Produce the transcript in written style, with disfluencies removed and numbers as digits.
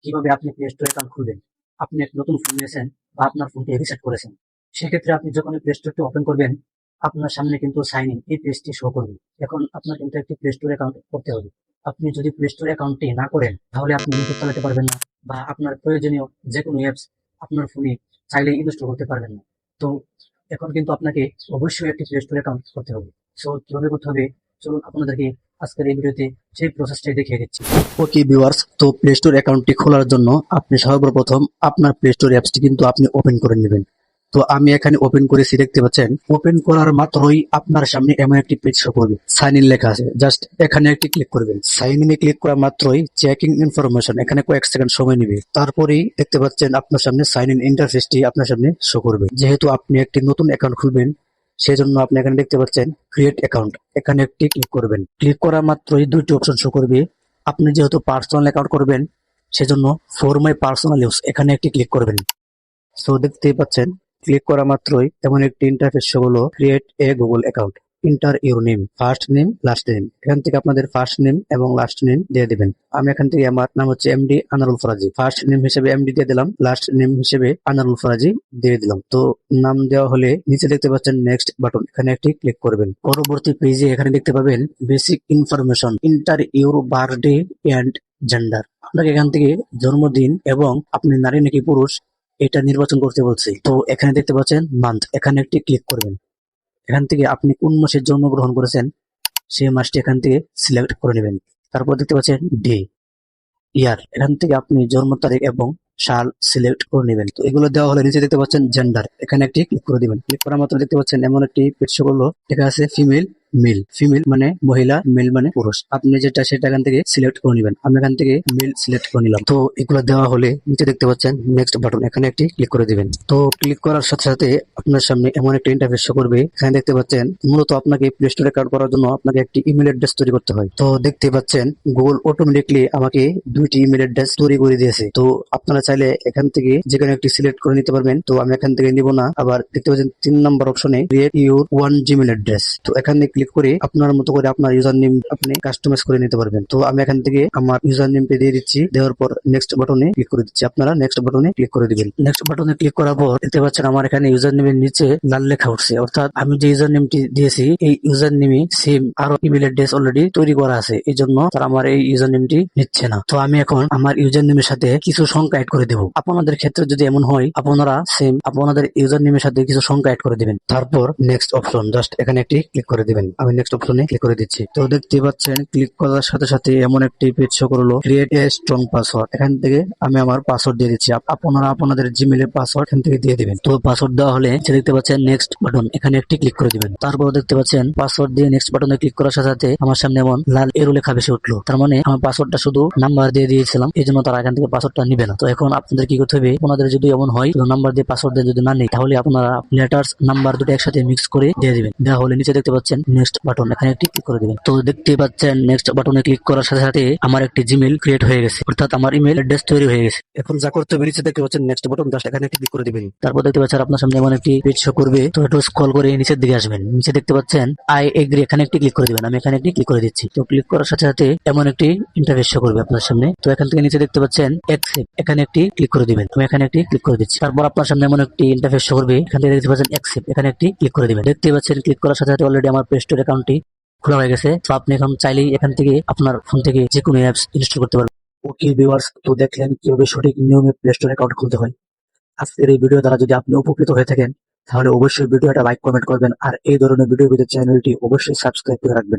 কিভাবে আপনি play store account খুলবেন। আপনি একটা নতুন ফোন নিয়েছেন বা আপনার ফোনটি রিসেট করেছেন, সেক্ষেত্রে আপনি যখন প্লে স্টোরটি ওপেন করবেন, আপনার সামনে কিন্তু সাইন ইন এই পেজটি শো করবে। এখন আপনার কিন্তু একটি প্লে স্টোর অ্যাকাউন্ট করতে হবে। আপনি যদি প্লে স্টোর অ্যাকাউন্টটি না করেন, তাহলে আপনি ইউটিউব চালাতে পারবেন না, বা আপনার প্রয়োজনীয় যে কোনো অ্যাপস আপনার ফোনে চাইলে ইনস্টল করতে পারবেন না। তো এখন কিন্তু আপনাকে অবশ্যই একটি প্লে স্টোর অ্যাকাউন্ট করতে হবে। সো কিভাবে করতে হবে, চলুন আপনাদেরকে আজকের এই ভিডিওতে সেই প্রসেসটাই দেখিয়ে দিচ্ছি। ওকে ভিউয়ার্স, তো প্লে স্টোর অ্যাকাউন্টটি খোলার জন্য আপনি সর্বপ্রথম আপনার প্লে স্টোর অ্যাপসটি কিন্তু আপনি ওপেন করে নেবেন। তো আমি এখানে ওপেন করেছি, দেখতে পাচ্ছেন। ওপেন করার মাত্রই আপনার সামনে এমন একটি পেজ শো করবে, সাইন ইন লেখা আছে। জাস্ট এখানে একটি ক্লিক করবেন। সাইন ইনে ক্লিক করা মাত্রই চেকিং ইনফরমেশন, এখানে কয়েক সেকেন্ড সময় নেবে। তারপরেই দেখতে পাচ্ছেন আপনার সামনে সাইন ইন ইন্টারফেসটি আপনার সামনে শো করবে। যেহেতু আপনি একটি নতুন অ্যাকাউন্ট খুলবেন, সেজন্য আপনি এখানে দেখতে পাচ্ছেন ক্রিয়েট অ্যাকাউন্ট, এখানে একটি ক্লিক করবেন। ক্লিক করা মাত্রই দুইটি অপশন শো করবে। আপনি যেহেতু পার্সোনাল অ্যাকাউন্ট করবেন, সেজন্য ফর মাই পার্সোনাল ইউজ এখানে একটি ক্লিক করবেন। সো দেখতেই পাচ্ছেন, ক্লিক করা মাত্রই এমন একটি ইন্টারফেস শো হলো, create a Google account, inter your name, first name, last name. এখান থেকে আপনাদের ফার্স্ট নেম এবং লাস্ট নেম দিয়ে দিবেন। আমি এখান থেকে আমার নাম হচ্ছে MD Anarul Faraji, first name হিসেবে এমডি দিয়ে দিলাম, লাস্ট নেম হিসেবে আনারুল ফরাজি দিয়ে দিলাম। তো নাম দেওয়া হলে নিচে দেখতে পাচ্ছেন নেক্সট বাটন, এখানে একটি ক্লিক করবেন। পরবর্তী পেজে এখানে দেখতে পাবেন basic information, enter your birthday and gender. আপনাকে এখান থেকে জন্মদিন এবং আপনি নারী নাকি পুরুষ এটা নির্বাচন করতে বলছি। তো এখানে দেখতে পাচ্ছেন মান্থ, এখানে একটি ক্লিক করবেন। এখান থেকে আপনি কোন মাসে জন্মগ্রহণ করেছেন সেই মাসটি এখান থেকে সিলেক্ট করে নেবেন। তারপর দেখতে পাচ্ছেন ডে, ইয়ার, এখান থেকে আপনি জন্ম তারিখ এবং সাল সিলেক্ট করে নেবেন। তো এগুলো দেওয়া হলে নিচে দেখতে পাচ্ছেন জেন্ডার, এখানে একটি ক্লিক করে দিবেন। ক্লিক করা মাত্র দেখতে পাচ্ছেন এমন একটি পেজ শো করলো, লেখা আছে ফিমেল মেল। ফিমেল মানে মহিলা, মেল মানে পুরুষ। আপনি যেটা সেটা এখান থেকে সিলেক্ট করে নেবেন। আমি এখান থেকে মেল সিলেক্ট করে নিলাম। তো এগুলো দেওয়া হলে নিচে দেখতে পাচ্ছেন নেক্সট বাটন, এখানে একটি ক্লিক করে দিবেন। তো ক্লিক করার সাথে সাথে আপনার সামনে এমন একটা ইন্টারফেস শো করবে। এখানে দেখতে পাচ্ছেন মূলত আপনাকে প্লে স্টোর অ্যাকাউন্ট করার জন্য আপনাকে একটি ইমেল অ্যাড্রেস তৈরি করতে হয়। তো দেখতে পাচ্ছেন গুগল অটোমেটিকলি আমাকে দুইটি ইমেল অ্যাড্রেস তৈরি করে দিয়েছে। তো আপনারা চাইলে এখান থেকে যেকোনো একটি সিলেক্ট করে নিতে পারবেন। তো আমি এখান থেকে নিব না। আবার দেখতে পাচ্ছেন 3 নম্বর অপশনে create your one Gmail address. তো এখানে ক্লিক করে আপনার মতো করে আপনার ইউজার নেম আপনি কাস্টমাইজ করে নিতে পারবেন। তো আমি এখান থেকে আমার ইউজার নেমটি দিয়ে দিচ্ছি। দেওয়ার পর নেক্সট বাটনে ক্লিক করে দিচ্ছি। আপনারা নেক্সট বাটনে ক্লিক করে দিবেন। নেক্সট বাটনে ক্লিক করার পর দেখতে পাচ্ছেন আমার এখানে ইউজার নেমের নিচে লাল লেখা উঠছে, অর্থাৎ আমি যে ইউজার নেমটি দিয়েছি এই ইউজার নেমে সেম আরো ইমেল অ্যাড্রেস অলরেডি তৈরি করা আছে, এই জন্য তারা আমার এই ইউজার নেমটি নিচ্ছে না। তো আমি এখন আমার ইউজার নেমের সাথে কিছু সংখ্যা অ্যাড করে দেবো। আপনাদের ক্ষেত্রে যদি এমন হয়, আপনারা সেম আপনাদের ইউজার নেমের সাথে কিছু সংখ্যা অ্যাড করে দিবেন। তারপর নেক্সট অপশন, জাস্ট এখানে একটি ক্লিক করে দিবেন। আমি নেক্সট অপশনে ক্লিক করে দিচ্ছি। তো দেখতে পাচ্ছেন ক্লিক করার সাথে সাথে এমন একটি পেজ শো করলো, ক্রিয়েট এ স্ট্রং পাসওয়ার্ড। এখান থেকে আমি আমার পাসওয়ার্ড দিয়ে দিচ্ছি। আপনারা আপনাদের জিমেলের পাসওয়ার্ড এখান থেকে দিয়ে দিবেন। তো পাসওয়ার্ড দেওয়া হলে দেখতে পাচ্ছেন নেক্সট বাটন, এখানে একটি ক্লিক করে দিবেন। তারপর দেখতে পাচ্ছেন পাসওয়ার্ড দিয়ে নেক্সট বাটনে ক্লিক করার সাথে সাথে আমার সামনে এমন লাল এরো লেখা ভেসে উঠলো। তার মানে আমার পাসওয়ার্ডটা শুধু নাম্বার দিয়ে দিয়েছিলাম, এই জন্য তারা এখান থেকে পাসওয়ার্ডটা নিবে না। তো এখন আপনাদের কি করতে হবে, আপনাদের যদি এমন হয় নাম্বার দিয়ে পাসওয়ার্ড দিয়ে যদি না নেই, তাহলে আপনারা লেটার্স নাম্বার দুটো একসাথে মিক্স করে দিয়ে দিবেন। দেওয়া হলে নিচে দেখতে পাচ্ছেন নেক্সট বাটন, এখানে একটি ক্লিক করে দিবেন। তো দেখতে পাচ্ছেন নেক্সট বাটনে ক্লিক করার সাথে সাথে আমার একটি জিমেল ক্রিয়েট হয়ে গেছে, অর্থাৎ আমার ইমেল অ্যাড্রেস তৈরি হয়ে গেছে। এখন যা করতে হবে, নিচে দেখতে পাচ্ছেন নেক্সট বাটন, জাস্ট এখানে একটি ক্লিক করে দিবেন। তারপর দেখতে পাচ্ছেন আপনার সামনে এমন একটি পেজ শো করবে। তো একটু স্ক্রল করে নিচের দিকে আসবেন। নিচে দেখতে পাচ্ছেন আই এগ্রি, এখানে একটি ক্লিক করে দিবেন। আমি এখানে একটি ক্লিক করে দিচ্ছি। তো ক্লিক করার সাথে সাথে এমন একটি ইন্টারফেস শো করবে আপনার সামনে। তো এখান থেকে নিচে দেখতে পাচ্ছেন অ্যাকসেপ্ট, এখানে একটি ক্লিক করে দিবেন। আমি এখানে একটি ক্লিক করে দিচ্ছি। তারপর আপনার সামনে এমন একটি ইন্টারফেস শো করবে। এখান থেকে দেখতে পাচ্ছেন অ্যাকসেপ্ট, এখানে একটি ক্লিক করে দিবেন। দেখতে পাচ্ছেন ক্লিক করার সাথে সাথে অলরেডি আমার প্লে স্টোর অ্যাকাউন্টটি খোলা হয়ে গেছে। তো আপনি এখন চাইলেই এখান থেকে আপনার ফোন থেকে যে কোনো অ্যাপস ইনস্টল করতে পারবেন। ওকে ভিউয়ার্স, তো দেখলেন কিভাবে সঠিক নিয়মে প্লে স্টোর অ্যাকাউন্ট খুলতে হয়। আজকের এই ভিডিও দ্বারা যদি আপনি উপকৃত হয়ে থাকেন, তাহলে অবশ্যই ভিডিওটা লাইক কমেন্ট করবেন, আর এই ধরনের ভিডিও পেতে চ্যানেলটি অবশ্যই সাবস্ক্রাইব করে রাখবেন।